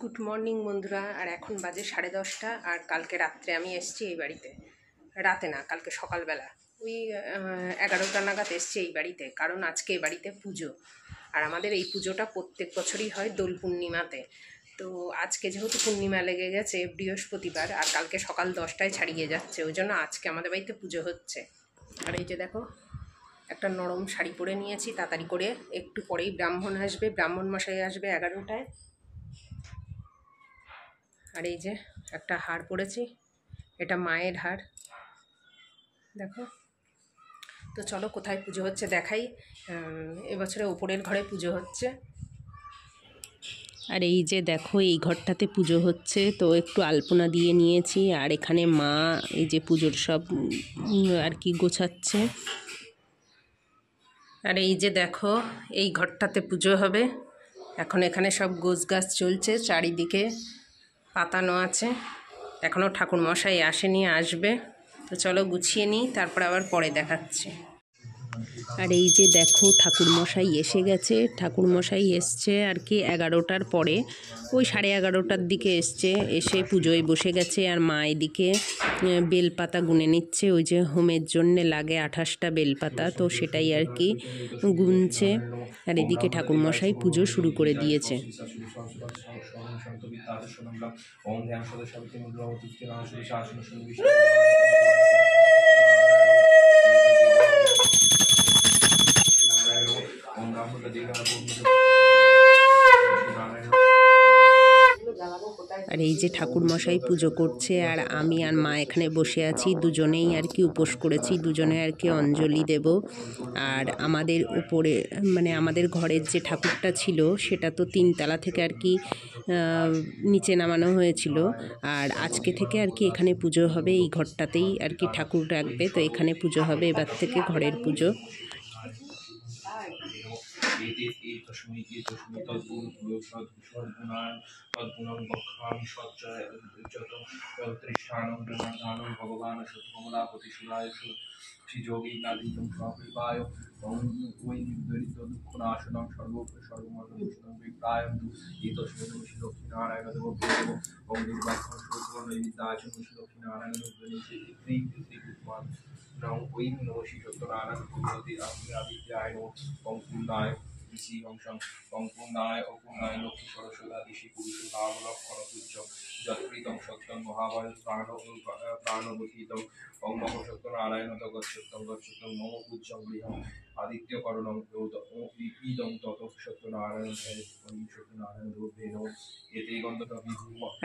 Good morning বন্ধুরা। আর এখন বাজে 10:30 আর কালকে রাত্রে আমি এসেছি এই বাড়িতে। রাতে না, কালকে সকালবেলা ওই 11টা নাগাদ এসেছি এই বাড়িতে, কারণ আজকে এই বাড়িতে পুজো। আর আমাদের এই পুজোটা প্রত্যেক বছরই হয় দোল পূর্ণিমাতে। তো আজকে যেহেতু পূর্ণিমা লেগে গেছে বৃহস্পতিবার, আর কালকে সকাল 10টায় ছাড়িয়ে যাচ্ছে, ওই জন্য আজকে আমাদের বাড়িতে পুজো হচ্ছে। আর এই যে দেখো, একটা নরম শাড়ি পরে নিয়েছি তাড়াতাড়ি করে, একটু পরেই ব্রাহ্মণ আসবে, ব্রাহ্মণ মশাই আসবে 11টায়। আর এই যে একটা হার পরেছি, এটা মায়ের হার, দেখো। তো চলো কোথায় পুজো হচ্ছে দেখাই। এবছরে ওপরের ঘরে পুজো হচ্ছে। আর এই যে দেখো, এই ঘরটাতে পুজো হচ্ছে, তো একটু আলপনা দিয়ে নিয়েছি। আর এখানে মা এই যে পুজোর সব আর কি গোছাচ্ছে। আর এই যে দেখো, এই ঘরটাতে পুজো হবে এখন। এখানে সব গোছ গাছ চলছে, চারিদিকে পাতানো আছে। এখনও ঠাকুর মশাই আসেনি, আসবে। তো চলো গুছিয়ে নিই, তারপর আবার পরে দেখাচ্ছি। আর এই যে দেখো, ঠাকুরমশাই এসে গেছে। ঠাকুরমশাই এসছে আর কি 11টার পরে, ওই 11:30টার দিকে এসছে। এসে পুজোয় বসে গেছে। আর মা এদিকে বেলপাতা গুনে নিচ্ছে। ওই যে হোমের জন্যে লাগে 28টা বেলপাতা, তো সেটাই আর কি গুনছে। আর এদিকে ঠাকুরমশাই পুজো শুরু করে দিয়েছে। আর এই যে ঠাকুরমশাই পুজো করছে, আর আমি আর মা এখানে বসে আছি, দুজনেই আর কি উপোস করেছি, দুজনে আর কি অঞ্জলি দেব। আর আমাদের উপরে মানে আমাদের ঘরের যে ঠাকুরটা ছিল সেটা তো 3তলা থেকে আর কি নিচে নামানো হয়েছিল। আর আজকে থেকে আর কি এখানে পুজো হবে, এই ঘরটাতেই আর কি ঠাকুর রাখবে, তো এখানে পুজো হবে এবার থেকে, ঘরের পুজো।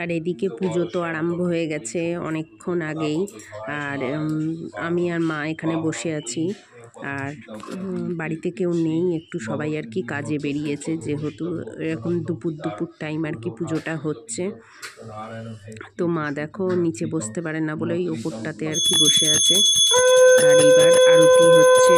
আর এদিকে পুজো তো আরম্ভ হয়ে গেছে অনেকক্ষণ আগেই। আর আমি আর মা এখানে বসে আছি। আর বাড়িতে কেউ নেই, একটু সবাই আর কি কাজে বেরিয়েছে, যেহেতু এখন দুপুর টাইম আর কি পুজোটা হচ্ছে। তো মা দেখো নিচে বসতে পারে না বলে ওই ওপরটাতে আর কি বসে আছে। আর এবার আরতি হচ্ছে।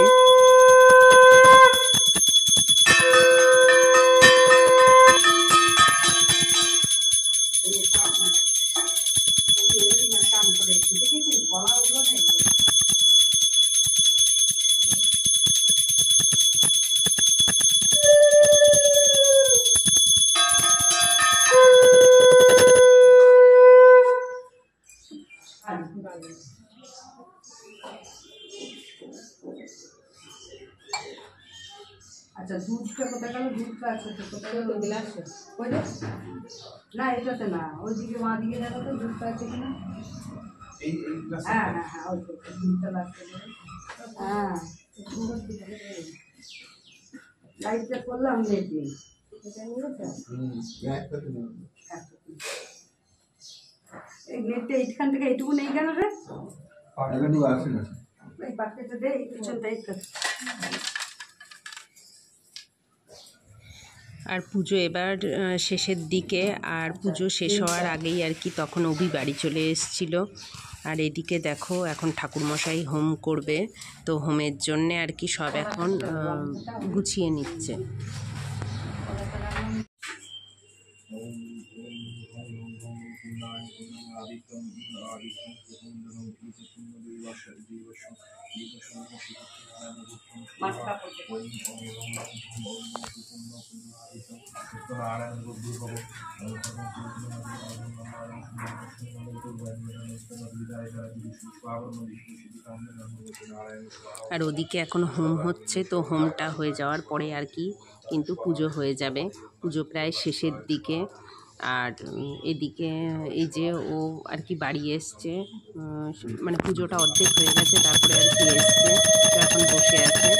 আচ্ছা, দুধটা কোথায় গেল? দুধটা আছে তো কোথায় গেল? গ্লাসে ওই না, এটাতে না, ওইদিকে মা দিকে দেখো তো দুধটা আছে কিনা। হ্যাঁ হ্যাঁ হ্যাঁ, ওই দুধটা লাগছে। হ্যাঁ, লাইটটা করলাম নেটে, এই নেটটা এইখান থেকে এইটুকু নেই কেন রে? এই পাখিটা দে, এই পিছনটা এই। আর পুজো এবার শেষের দিকে, আর পুজো শেষ হওয়ার আগেই আর কি তখন অভি বাড়ি চলে এসেছিল। আর এদিকে দেখো, এখন ঠাকুরমশাই হোম করবে, তো হোমের জন্যে আর কি সব এখন গুছিয়ে নিচ্ছে। আর ওদিকে এখন হোম হচ্ছে, তো হোমটা হয়ে যাওয়ার পরে আর কি কিন্তু পুজো হয়ে যাবে। পুজো প্রায় শেষের দিকে। আর এদিকে এই যে ও আর কি বাড়ি এসছে, মানে পুজোটা অর্ধেক হয়ে গেছে, তারপরে আর কি এসছে, তো এখন বসে আছে।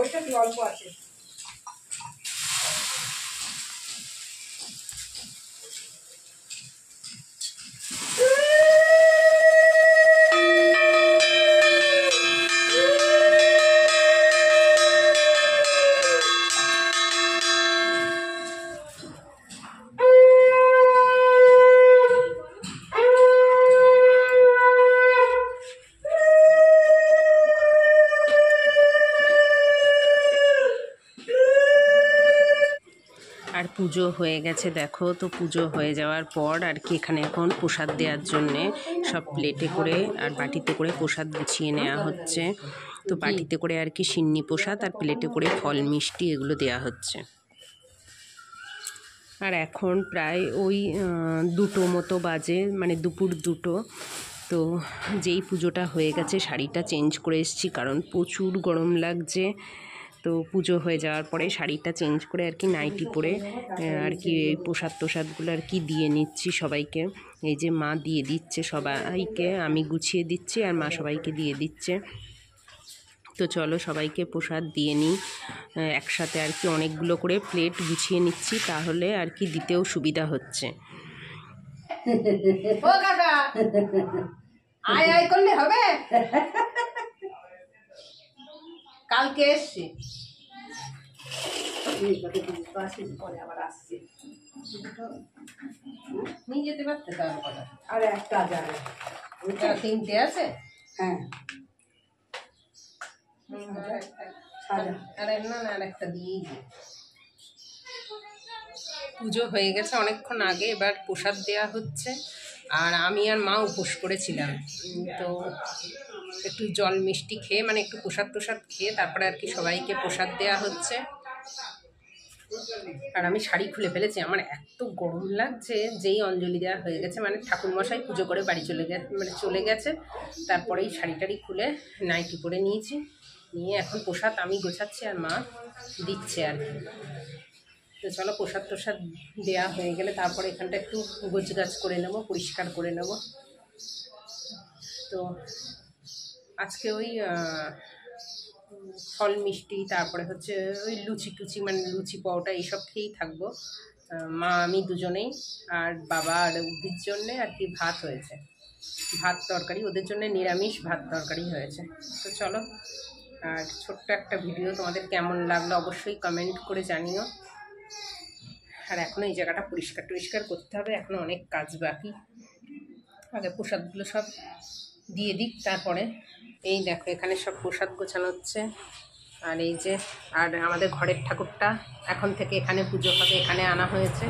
ওইটা কি অল্প আছে। আর পুজো হয়ে গেছে দেখো। তো পুজো হয়ে যাওয়ার পর আর কি এখানে এখন প্রসাদ দেওয়ার জন্যে সব প্লেটে করে আর বাটিতে করে প্রসাদ গুছিয়ে নেওয়া হচ্ছে। তো বাটিতে করে আর কি সিন্নি প্রসাদ আর প্লেটে করে ফল মিষ্টি এগুলো দেওয়া হচ্ছে। আর এখন প্রায় ওই 2টো মতো বাজে, মানে দুপুর 2টো। তো যেই পুজোটা হয়ে গেছে শাড়িটা চেঞ্জ করে এসেছি, কারণ প্রচুর গরম লাগছে। তো পুজো হয়ে যাওয়ার পরে শাড়িটা চেঞ্জ করে আর কি নাইটি পরে আর কি প্রসাদ টোসাদগুলো আর কি দিয়ে নিচ্ছি সবাইকে। এই যে মা দিয়ে দিচ্ছে সবাইকে, আমি গুছিয়ে দিচ্ছি আর মা সবাইকে দিয়ে দিচ্ছে। তো চলো সবাইকে প্রসাদ দিয়ে নিই একসাথে আর কি, অনেকগুলো করে প্লেট গুছিয়ে নিচ্ছি, তাহলে আর কি দিতেও সুবিধা হচ্ছে। ও কাকা আয় আয় করলে হবে, কালকে এসছি আবার আসছি, নিয়ে যেতে পারতে তার কথা। আর একটা যাবে, 3টে আছে। হ্যাঁ আর একটা দিয়েই যে পুজো হয়ে গেছে অনেকক্ষণ আগে, এবার প্রসাদ দেওয়া হচ্ছে। আর আমি আর মা উপোস করেছিলাম, তো একটু জল মিষ্টি খেয়ে মানে একটু প্রসাদ টোসাদ খেয়ে তারপরে আর কি সবাইকে প্রসাদ দেওয়া হচ্ছে। আর আমি শাড়ি খুলে ফেলেছি, আমার এত গরম লাগছে। যেই অঞ্জলি দেওয়া হয়ে গেছে, মানে ঠাকুরমশাই পুজো করে বাড়ি চলে গেছে, তারপরেই শাড়ি টাড়ি খুলে নাইটি পরে নিয়েছি, নিয়ে এখন প্রসাদ আমি গোছাচ্ছি আর মা দিচ্ছে আর কি। তো চলো প্রসাদ টোসাদ দেওয়া হয়ে গেলে তারপরে এখানটা একটু গোছগাছ করে নেব, পরিষ্কার করে নেব। তো আজকে ওই ফল মিষ্টি, তারপরে হচ্ছে ওই লুচি টুচি, মানে লুচি পাওয়াটা এইসব খেয়েই থাকবো মা আমি দুজনেই। আর বাবা আর উদ্ভির জন্যে আর কি ভাত হয়েছে, ভাত তরকারি, ওদের জন্য নিরামিষ ভাত তরকারি হয়েছে। তো চলো, আর ছোট্ট একটা ভিডিও তোমাদের কেমন লাগলো অবশ্যই কমেন্ট করে জানিও। আর এখনও এই জায়গাটা পরিষ্কার টরিষ্কার করতে হবে, এখনও অনেক কাজ বাকি। আগে প্রসাদগুলো সব দিয়ে দিক, তারপরে এই দেখো এখানে সব প্রসাদ গোছানো হচ্ছে। আর এই যে আর আমাদের ঘরের ঠাকুরটা এখন থেকে এখানে পুজো হবে, এখানে আনা হয়েছে।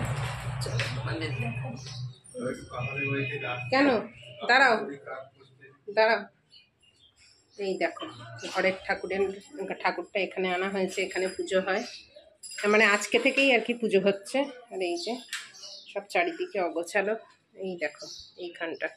কেন দাঁড়াও দাঁড়াও, এই দেখো ঘরের ঠাকুরটা এখানে আনা হয়েছে, এখানে পুজো হয়, মানে আজকে থেকেই আর কি পুজো হচ্ছে। আর এই যে সব চারিদিকে অগোছালো, এই দেখো এইখানটা